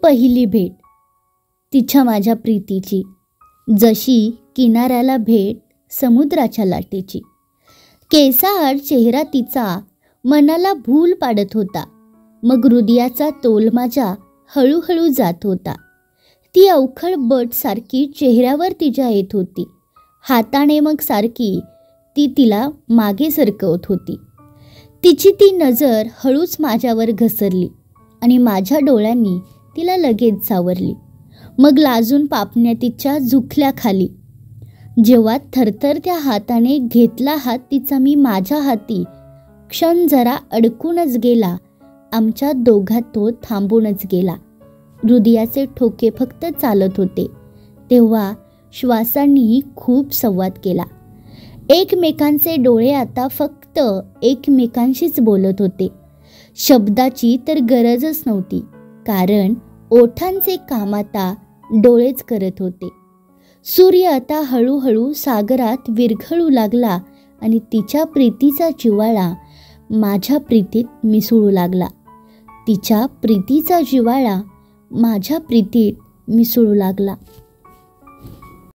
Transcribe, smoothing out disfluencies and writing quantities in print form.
पहिली भेट तिच्या माझ्या प्रीतीची, जशी किनाऱ्याला भेट समुद्राच्या लाटेची. केसाळ चेहरा तिचा मनाला भूल पाडत होता. मग हृदयाचा तोल माझ्या हळूहळू जात होता. ती अवखळ बट सारखी चेहऱ्यावर तिच्या येत होती. हाताने मग सारखी ती तिला मागे सरकवत होती. तिची ती नजर हळूच माझ्यावर घसरली आणि माझ्या डोळ्यांनी तिला लगेच सावरली. मग लाजून पापण्या तिच्या झुकल्या खाली. जेव्हा थरथरत्या हाताने घेतला हात तिचा मी माझ्या हाती, क्षण जरा अडकूनच गेला. आमच्या दोघात तो थांबूनच गेला. हृदयाचे ठोके फक्त चालत होते. तेव्हा श्वासांनीही खूप संवाद केला. एकमेकांचे डोळे आता फक्त एकमेकांशीच बोलत होते. शब्दाची तर गरजच नव्हती, कारण ओठांचे काम आता डोळेच करत होते. सूर्य आता हळूहळू सागरात विरघळू लागला आणि तिच्या प्रीतीचा जिव्हाळा माझ्या प्रीतीत मिसळू लागला. तिच्या प्रीतीचा जिव्हाळा माझ्या प्रीतीत मिसळू लागला.